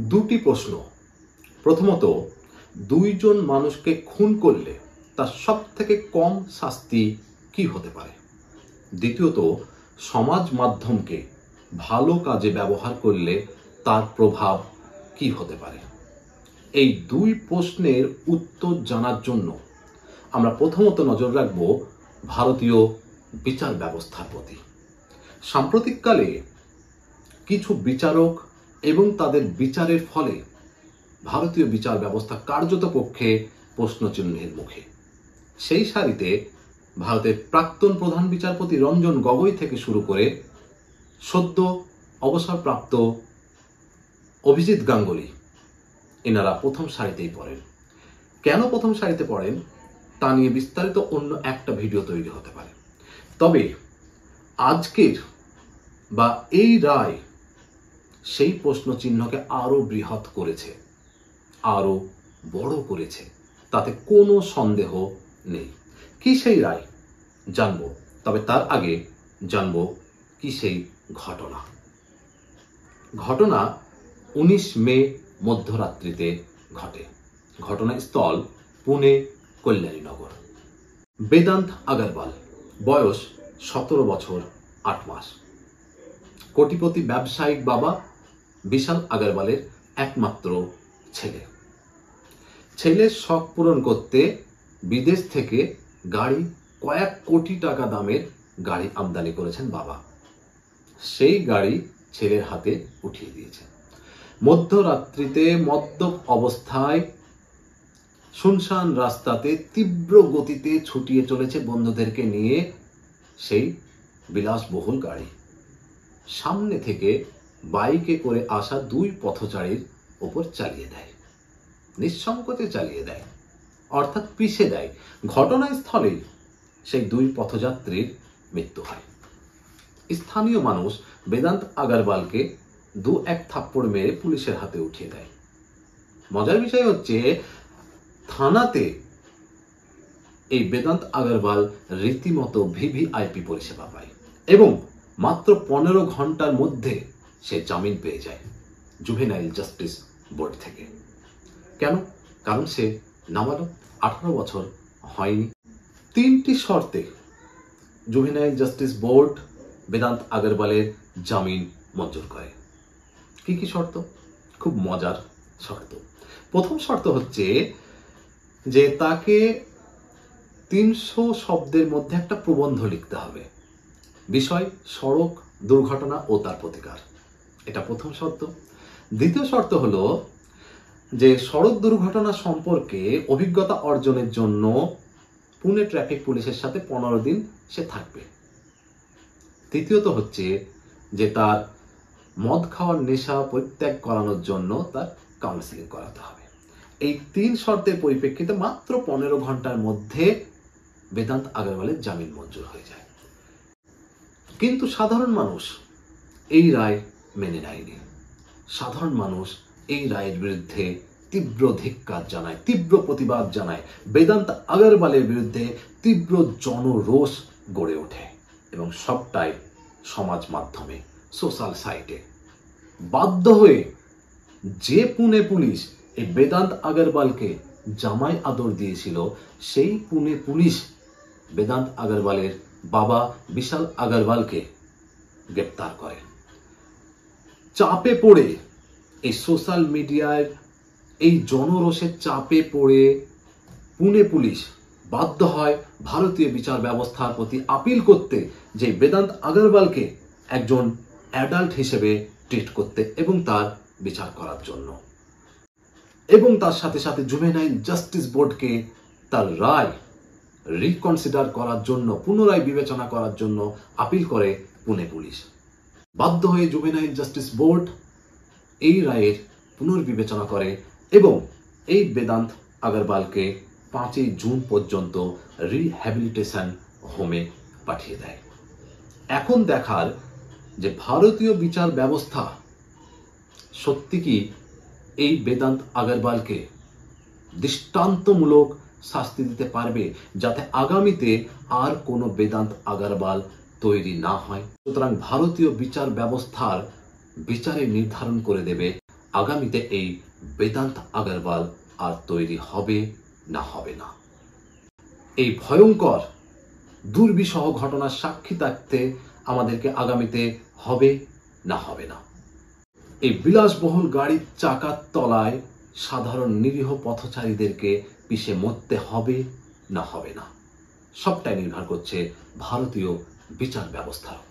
দুটি প্রশ্ন। প্রথমত, দুইজন মানুষকে খুন করলে তার সব থেকে কম শাস্তি কি হতে পারে? দ্বিতীয়ত, সমাজ মাধ্যমকে ভালো কাজে ব্যবহার করলে তার প্রভাব কি হতে পারে? এই দুই প্রশ্নের উত্তর জানার জন্য আমরা প্রথমত নজর রাখব ভারতীয় বিচার ব্যবস্থার প্রতি। সাম্প্রতিককালে কিছু বিচারক এবং তাদের বিচারের ফলে ভারতীয় বিচার ব্যবস্থা কার্যত পক্ষে প্রশ্নচিহ্নের মুখে। সেই সারিতে ভারতের প্রাক্তন প্রধান বিচারপতি রঞ্জন গগৈ থেকে শুরু করে সদ্য অবসরপ্রাপ্ত অভিজিৎ গাঙ্গুলি, এনারা প্রথম সারিতেই পড়েন। কেন প্রথম সারিতে পড়েন তা নিয়ে বিস্তারিত অন্য একটা ভিডিও তৈরি হতে পারে। তবে আজকের বা এই রায় সেই প্রশ্ন চিহ্নকে আরো বৃহৎ করেছে, আরো বড় করেছে, তাতে কোনো সন্দেহ নেই। কি সেই রায় জানবো, তবে তার আগে জানবো কি সেই ঘটনা। 19 মে মধ্যরাত্রিতে ঘটে। ঘটনাস্থল পুনে কল্যাণীনগর। বেদান্ত আগরওয়াল, বয়স 17 বছর 8 মাস, কোটিপতি ব্যবসায়িক বাবা বিশাল আগরওয়ালের একমাত্র ছেলে। ছেলের শখ পূরণ করতে বিদেশ থেকে গাড়ি, কয়েক কোটি টাকা দামের গাড়ি আমদানি করেছেন বাবা। সেই গাড়ি ছেলের হাতে উঠিয়ে দিয়েছে। মধ্যরাত্রিতে মদ্যপ অবস্থায় শুনশান রাস্তাতে তীব্র গতিতে ছুটিয়ে চলেছে বন্ধুদেরকে নিয়ে সেই বিলাসবহুল গাড়ি। সামনে থেকে বাইকে করে আসা দুই পথচারীর ওপর চালিয়ে দেয়, নিঃসংকোচে চালিয়ে দেয়, অর্থাৎ পিষে দেয়। ঘটনাস্থলেই সেই দুই পথযাত্রীর মৃত্যু হয়। স্থানীয় মানুষ বেদান্ত আগরওয়ালকে 2-1 থাপ্পড় মেরে পুলিশের হাতে উঠিয়ে দেয়। মজার বিষয় হচ্ছে, থানাতে এই বেদান্ত আগরওয়াল রীতিমতো ভিভিআইপি পরিষেবা পায় এবং মাত্র 15 ঘন্টার মধ্যে সে জামিন পেয়ে যায় জুভেনাইল জাস্টিস বোর্ড থেকে। কেন? কারণ সে নাবালক, 18 বছর হয়নি। 3টি শর্তে জুভেনাইল জাস্টিস বোর্ড বেদান্ত আগরওয়ালের জামিন মঞ্জুর করে। কি কি শর্ত? খুব মজার শর্ত। প্রথম শর্ত হচ্ছে যে তাকে 300 শব্দের মধ্যে একটা প্রবন্ধ লিখতে হবে। বিষয় সড়ক দুর্ঘটনা ও তার প্রতিকার, এটা প্রথম শর্ত। দ্বিতীয় শর্ত হলো যে সড়ক দুর্ঘটনা সম্পর্কে অভিজ্ঞতা অর্জনের জন্য পুনে ট্রাফিক পুলিশের সাথে 15 দিন সে থাকবে। তৃতীয়ত হচ্ছে যে তার মদ খাওয়ার নেশা পরিত্যাগ করানোর জন্য তার কাউন্সিলিং করাতে হবে। এই 3 শর্তের পরিপ্রেক্ষিতে মাত্র 15 ঘন্টার মধ্যে বেদান্ত আগরওয়ালের জামিন মঞ্জুর হয়ে যায়। কিন্তু সাধারণ মানুষ এই রায় মেনে নেয়নি। সাধারণ মানুষ এই রায়ের বিরুদ্ধে তীব্র ধিক্কার জানায়, তীব্র প্রতিবাদ জানায়। বেদান্ত আগরওয়ালের বিরুদ্ধে তীব্র জনরোষ গড়ে ওঠে এবং সবটাই সমাজ মাধ্যমে, সোশ্যাল সাইটে। বাধ্য হয়ে যে পুনে পুলিশ এই বেদান্ত আগরওয়ালকে জামাই আদর দিয়েছিল, সেই পুনে পুলিশ বেদান্ত আগরওয়ালের বাবা বিশাল আগরওয়ালকে গ্রেপ্তার করে। চাপে পড়ে এই সোশ্যাল মিডিয়ার এই জনরোষের চাপে পড়ে পুনে পুলিশ বাধ্য হয় ভারতীয় বিচার ব্যবস্থার প্রতি আপিল করতে, যে বেদান্ত আগরওয়ালকে একজন অ্যাডাল্ট হিসেবে ট্রিট করতে এবং তার বিচার করার জন্য। এবং তার সাথে সাথে জুভেনাইল জাস্টিস বোর্ডকে তার রায় রিকনসিডার করার জন্য, পুনরায় বিবেচনা করার জন্য আপিল করে পুনে পুলিশ। বাধ্য হয়ে জুভেনাইল জাস্টিস বোর্ড এই রায়ের পুনর্বিবেচনা করে এবং এই বেদান্ত আগরওয়ালকে 5 জুন পর্যন্ত রিহ্যাবিলিটেশন হোমে পাঠিয়ে দেয়। এখন দেখার যে ভারতীয় বিচার ব্যবস্থা সত্যি কি এই বেদান্ত আগরওয়ালকে দৃষ্টান্তমূলক শাস্তি দিতে পারবে, যাতে আগামীতে আর কোনো বেদান্ত আগরওয়াল তৈরি না হয়। সুতরাং ভারতীয় বিচার ব্যবস্থার বিচারে নির্ধারণ করে দেবে আগামীতে এই বেদান্ত আগরওয়াল আর তৈরি হবে না হবে না। এই ভয়ঙ্কর দুর্বিষহ ঘটনার সাক্ষী থাকতে আমাদেরকে আগামীতে হবে না হবে না। এই বিলাসবহুল গাড়ির চাকার তলায় সাধারণ নিরীহ পথচারীদেরকে পিষে মরতে হবে না হবে না। সবটাই নির্ভর করছে ভারতীয় বিচার ব্যবস্থার।